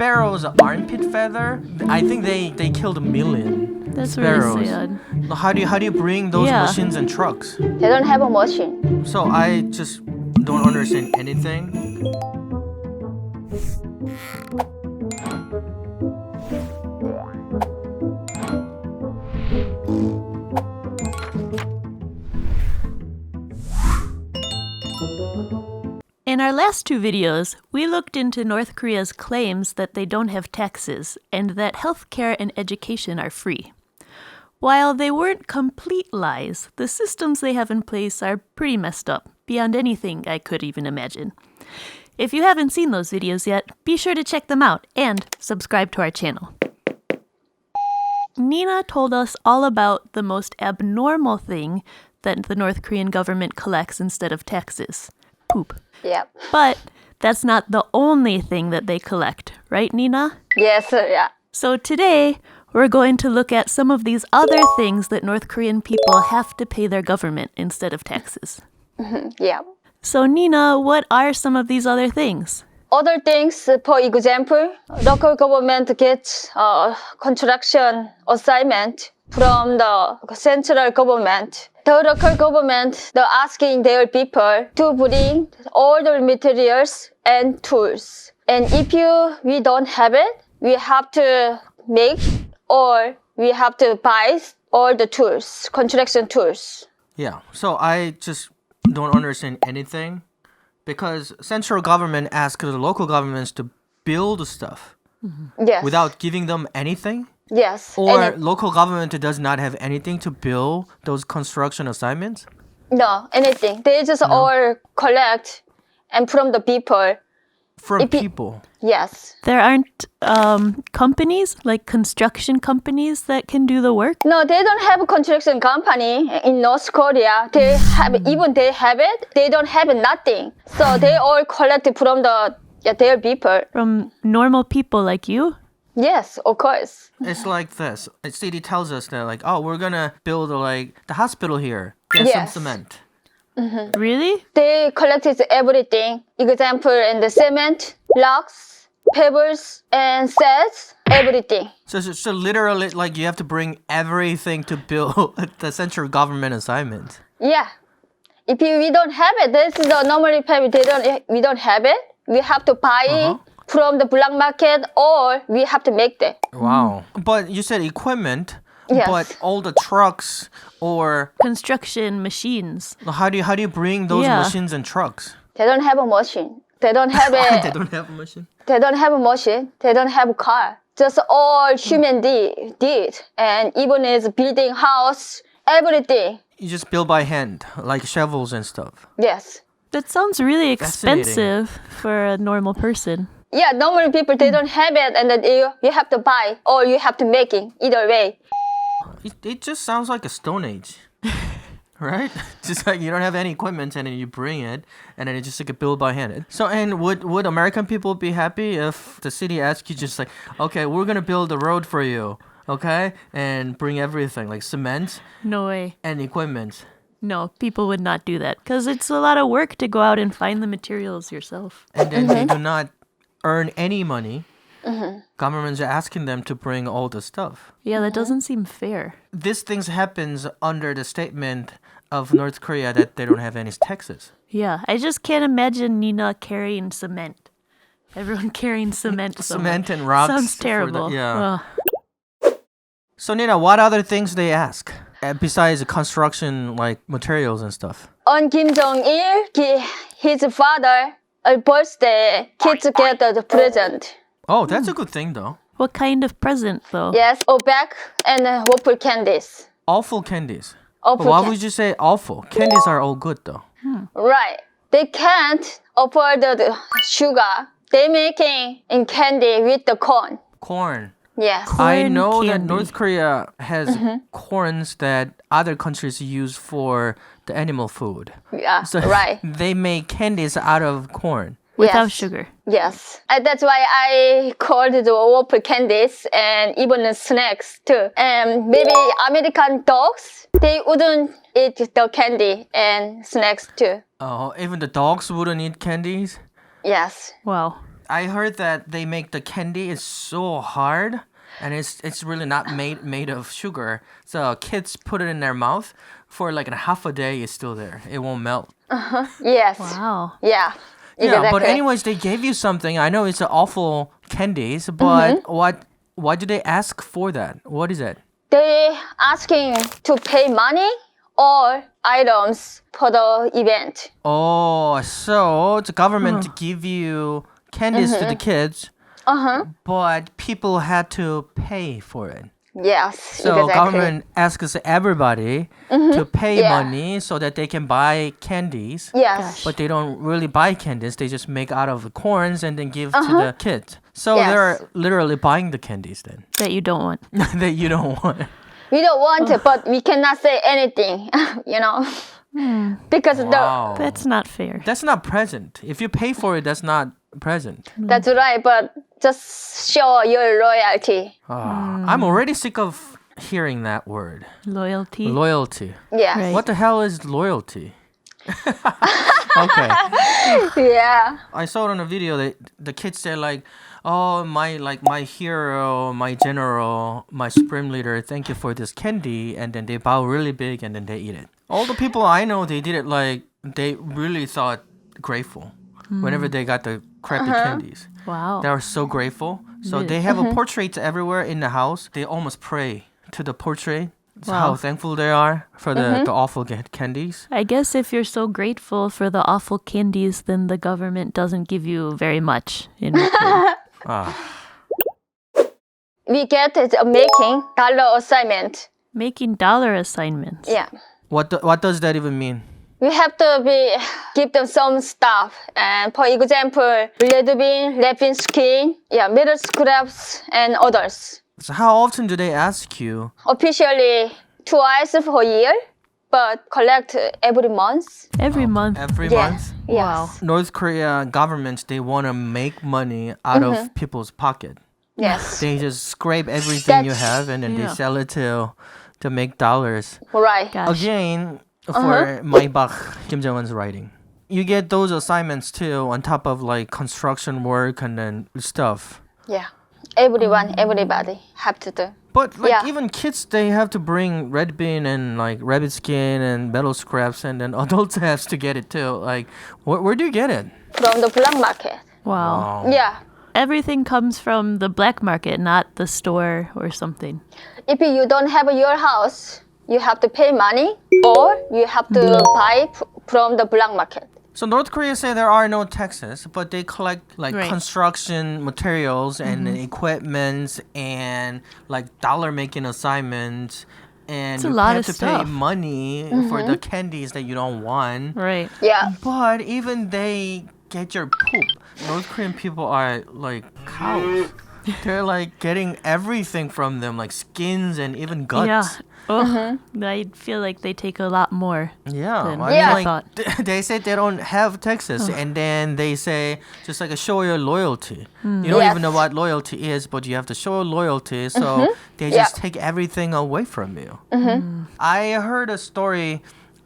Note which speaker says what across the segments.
Speaker 1: sparrow's armpit feather, I think they killed 1 million
Speaker 2: That's
Speaker 1: sparrows.
Speaker 2: really sad.
Speaker 1: How do you bring those
Speaker 2: Yeah.
Speaker 1: machines and trucks?
Speaker 3: They don't have a machine.
Speaker 1: So I just don't understand anything.
Speaker 2: In our last two videos, we looked into North Korea's claims that they don't have taxes and that healthcare and education are free. While they weren't complete lies, the systems they have in place are pretty messed up, beyond anything I could even imagine. If you haven't seen those videos yet, be sure to check them out and subscribe to our channel. Nina told us all about the most abnormal thing that the North Korean government collects instead of taxes: poop.
Speaker 3: Yep.
Speaker 2: But that's not the only thing that they collect, right, Nina?
Speaker 3: Yes, yeah.
Speaker 2: So today, we're going to look at some of these other things that North Korean people have to pay their government instead of taxes.
Speaker 3: Yeah.
Speaker 2: So Nina, what are some of these other things?
Speaker 3: Other things, for example, local government gets construction assignment from the central government. The local government, they're asking their people to bring all the materials and tools. And if we don't have it, we have to make or we have to buy all the tools, construction tools.
Speaker 1: Yeah, so I just don't understand anything because central government asks the local governments to build stuff
Speaker 3: Yes.
Speaker 1: without giving them anything.
Speaker 3: Yes.
Speaker 1: Or
Speaker 3: And
Speaker 1: local government does not have anything to build those construction assignments?
Speaker 3: no, anything. They just all collect and from the people.
Speaker 1: From
Speaker 3: If it-
Speaker 1: people.
Speaker 3: Yes.
Speaker 2: There aren't companies, like construction companies, that can do the work?
Speaker 3: No, they don't have a construction company in North Korea. They have, even they have it, they don't have nothing. So they all collect from their people.
Speaker 2: From normal people like you?
Speaker 3: Yes, of course.
Speaker 1: It's like this. The city tells us that like, oh, we're gonna build like the hospital here. Get some
Speaker 3: Yes.
Speaker 1: cement.
Speaker 2: Really?
Speaker 3: They collected everything. Example, in the cement, blocks, pebbles, and sets, everything.
Speaker 1: So literally like you have to bring everything to build the central government assignment.
Speaker 3: Yeah. If we don't have it, this is the normally people, we don't have it. We have to buy it from the black market or we have to make it.
Speaker 1: Wow. But you said equipment.
Speaker 3: Yes.
Speaker 1: But all the trucks or
Speaker 2: Construction machines.
Speaker 1: how do you bring those
Speaker 2: Yeah.
Speaker 1: machines and trucks?
Speaker 3: They don't have a machine. They don't have
Speaker 1: They
Speaker 3: a,
Speaker 1: don't have a machine.
Speaker 3: they don't have a machine. They don't have a car. Just all human did. And even is building house, everything.
Speaker 1: You just build by hand, like shovels and stuff.
Speaker 3: Yes.
Speaker 2: That sounds really
Speaker 1: Fascinating.
Speaker 2: expensive for a normal person.
Speaker 3: Yeah, normally people, they don't have it and then you have to buy or you have to make it, either way.
Speaker 1: It just sounds like a Stone Age, right? Just like you don't have any equipment and then you bring it and then it's just like a build by hand. So, and would American people be happy if the city asked you just like, okay, we're gonna build a road for you, okay, and bring everything like cement
Speaker 2: No way.
Speaker 1: and equipment?
Speaker 2: No, people would not do that because it's a lot of work to go out and find the materials yourself.
Speaker 1: And then they do not earn any money. Governments are asking them to bring all the stuff.
Speaker 2: Yeah, that doesn't seem fair.
Speaker 1: These things happens under the statement of North Korea that they don't have any taxes.
Speaker 2: Yeah, I just can't imagine Nina carrying cement. Everyone carrying cement. somewhere.
Speaker 1: Cement and rocks.
Speaker 2: Sounds
Speaker 1: for the-
Speaker 2: terrible.
Speaker 1: yeah.
Speaker 2: Ugh.
Speaker 1: So Nina, what other things they ask besides construction like materials and stuff?
Speaker 3: On Kim Jong-il, his father, a birthday, kids get the present.
Speaker 1: Oh, that's a good thing though.
Speaker 2: What kind of present, though?
Speaker 3: Yes, a bag and waffle candies.
Speaker 1: Awful candies.
Speaker 3: Awful
Speaker 1: But why
Speaker 3: can-
Speaker 1: would you say awful? Candies are all good though.
Speaker 3: Right. They can't afford the sugar. They making in candy with the corn.
Speaker 1: Corn.
Speaker 3: Yes.
Speaker 1: I
Speaker 2: Corn
Speaker 1: know that
Speaker 2: candy.
Speaker 1: North Korea has corns that other countries use for the animal food.
Speaker 3: Yeah,
Speaker 1: So
Speaker 3: right.
Speaker 1: they make candies out of corn.
Speaker 2: Without
Speaker 3: Yes.
Speaker 2: sugar.
Speaker 3: Yes. And that's why I called the waffle candies and even the snacks too. And maybe American dogs, they wouldn't eat the candy and snacks too.
Speaker 1: Oh, even the dogs wouldn't eat candies?
Speaker 3: Yes.
Speaker 2: Wow.
Speaker 1: I heard that they make the candy is so hard, and it's really not made of sugar. So kids put it in their mouth for like a half a day. It's still there. It won't melt.
Speaker 3: Yes.
Speaker 2: Wow.
Speaker 3: Yeah.
Speaker 1: Yeah, but
Speaker 3: exactly.
Speaker 1: anyways, they gave you something. I know it's awful candies, but why do they ask for that? What is it?
Speaker 3: They asking to pay money or items for the event.
Speaker 1: Oh, so the government give you candies to the kids, but people had to pay for it.
Speaker 3: Yes.
Speaker 1: So
Speaker 3: exactly.
Speaker 1: government asks everybody to pay
Speaker 3: Yeah.
Speaker 1: money so that they can buy candies.
Speaker 3: Yes.
Speaker 1: But they don't really buy candies. They just make out of the corns and then give to the kids. So
Speaker 3: Yes.
Speaker 1: they're literally buying the candies then
Speaker 2: That you don't want.
Speaker 1: that you don't want.
Speaker 3: We don't want it, but we cannot say anything, because
Speaker 1: Wow.
Speaker 2: That's not fair.
Speaker 1: That's not present. If you pay for it, that's not present.
Speaker 3: that's right. But just show your loyalty.
Speaker 1: I'm already sick of hearing that word.
Speaker 2: Loyalty.
Speaker 1: Loyalty.
Speaker 3: Yeah.
Speaker 2: Right.
Speaker 1: What the hell is loyalty? Okay.
Speaker 3: Yeah.
Speaker 1: I saw it on a video that the kids said like, "Oh, my hero, my general, my supreme leader, thank you for this candy," and then they bow really big and then they eat it. All the people I know, they did it like they really thought grateful whenever they got the crappy candies.
Speaker 2: Wow.
Speaker 1: They are so grateful. So they have a portrait everywhere in the house. They almost pray to the portrait. That's how
Speaker 2: Wow.
Speaker 1: thankful they are for the awful candies.
Speaker 2: I guess if you're so grateful for the awful candies, then the government doesn't give you very much in return.
Speaker 3: We get it making dollar assignment.
Speaker 2: Making dollar assignments.
Speaker 3: Yeah.
Speaker 1: What does that even mean?
Speaker 3: We have to give them some stuff. And for example, red bean, red bean skin, middle scraps, and others.
Speaker 1: So how often do they ask you?
Speaker 3: Officially twice per year, but collect every month.
Speaker 2: Every month.
Speaker 1: Every
Speaker 3: Yes.
Speaker 1: month?
Speaker 3: Yes.
Speaker 2: Wow.
Speaker 1: North Korea government, they want to make money out of people's pocket.
Speaker 3: Yes.
Speaker 1: They just scrape everything you
Speaker 3: That's-
Speaker 1: have and then they
Speaker 2: Yeah.
Speaker 1: sell it to make dollars.
Speaker 3: Right.
Speaker 2: Gosh.
Speaker 1: Again, for Maybach Kim Jong-un's writing. You get those assignments too on top of like construction work and then stuff.
Speaker 3: Yeah. Everybody have to do.
Speaker 1: But like
Speaker 3: Yeah.
Speaker 1: even kids, they have to bring red bean and like rabbit skin and metal scraps, and then adults have to get it too. Like, where do you get it?
Speaker 3: From the black market.
Speaker 2: Wow.
Speaker 3: Yeah.
Speaker 2: Everything comes from the black market, not the store or something.
Speaker 3: If you don't have your house, you have to pay money or you have to buy from the black market.
Speaker 1: So North Korea say there are no taxes, but they collect like
Speaker 2: Right.
Speaker 1: construction materials and equipment and like dollar making assignments, and
Speaker 2: It's a
Speaker 1: you
Speaker 2: lot
Speaker 1: have
Speaker 2: of
Speaker 1: to pay
Speaker 2: stuff.
Speaker 1: money for the candies that you don't want.
Speaker 2: Right.
Speaker 3: Yeah.
Speaker 1: But even they get your poop. North Korean people are like cows. They're like getting everything from them, like skins and even guts.
Speaker 2: Yeah. Oh, I feel like they take a lot more.
Speaker 1: Yeah,
Speaker 2: than
Speaker 1: I
Speaker 3: Yeah.
Speaker 1: mean, like they say they don't have taxes, and then they say just like show your loyalty. You don't
Speaker 3: Yes.
Speaker 1: even know what loyalty is, but you have to show loyalty. So they
Speaker 3: Yeah.
Speaker 1: just take everything away from you. I heard a story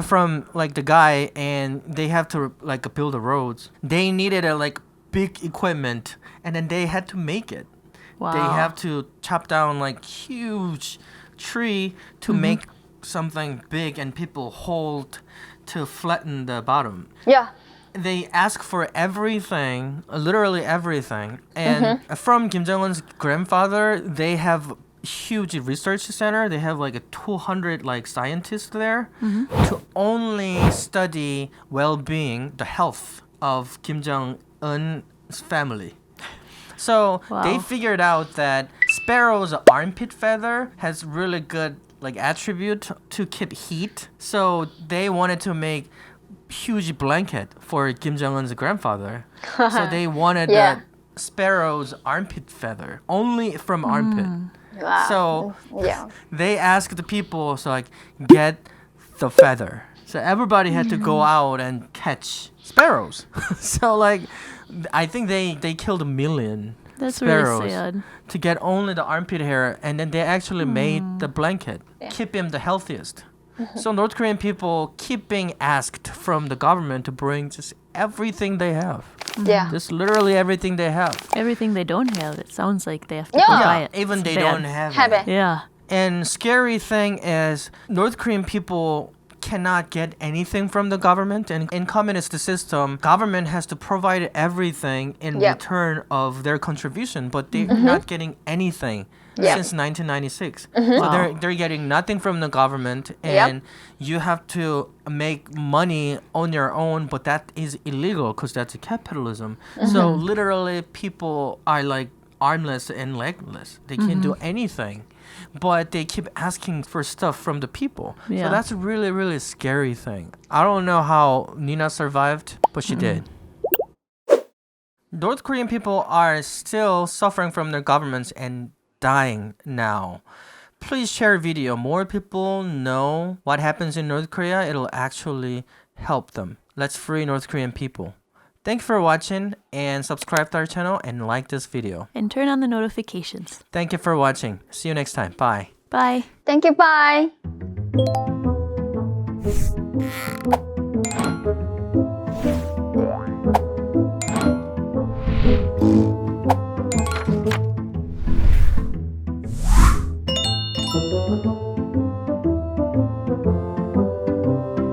Speaker 1: from like the guy, and they have to like build the roads. They needed a like big equipment, and then they had to make it.
Speaker 2: Wow.
Speaker 1: They have to chop down like huge tree to make something big, and people hold to flatten the bottom.
Speaker 3: Yeah.
Speaker 1: They ask for everything, literally everything. And from Kim Jong-un's grandfather, they have huge research center. They have like a 200 like scientists there to only study well-being, the health of Kim Jong-un's family. So they
Speaker 2: Wow.
Speaker 1: figured out that sparrow's armpit feather has really good like attribute to keep heat. So they wanted to make huge blanket for Kim Jong-un's grandfather. So they wanted
Speaker 3: Yeah.
Speaker 1: the sparrow's armpit feather only from armpit.
Speaker 3: Wow.
Speaker 1: So
Speaker 3: Yeah.
Speaker 1: they asked the people so like get the feather. So everybody had to go out and catch sparrows. So like I think they killed 1 million
Speaker 2: That's
Speaker 1: sparrows
Speaker 2: really sad.
Speaker 1: to get only the armpit hair, and then they actually made the blanket, keep him the healthiest. So North Korean people keep being asked from the government to bring just everything they have.
Speaker 3: Yeah.
Speaker 1: Just literally everything they have.
Speaker 2: Everything they don't have, it sounds like they have to
Speaker 3: Yeah.
Speaker 2: go buy it.
Speaker 1: Even
Speaker 2: It's
Speaker 1: they
Speaker 2: bad.
Speaker 1: don't have
Speaker 3: Have
Speaker 1: it.
Speaker 3: it.
Speaker 2: Yeah.
Speaker 1: And scary thing is North Korean people cannot get anything from the government, and in communist system government has to provide everything in
Speaker 3: Yep.
Speaker 1: return of their contribution, but they're not getting anything
Speaker 3: Yep.
Speaker 1: since 1996.
Speaker 2: Wow.
Speaker 1: So they're getting nothing from the government, and you have to make money on your own, but that is illegal because that's capitalism. So literally people are like armless and legless. They can't do anything, but they keep asking for stuff from the people.
Speaker 2: Yeah.
Speaker 1: So that's a really, really scary thing. I don't know how Nina survived, but she did. North Korean people are still suffering from their governments and dying now. Please share a video. More people know what happens in North Korea. It'll actually help them. Let's free North Korean people. Thank you for watching, and subscribe to our channel and like this video.
Speaker 2: And turn on the notifications.
Speaker 1: Thank you for watching. See you next time. Bye.
Speaker 2: Bye.
Speaker 3: Thank you. Bye.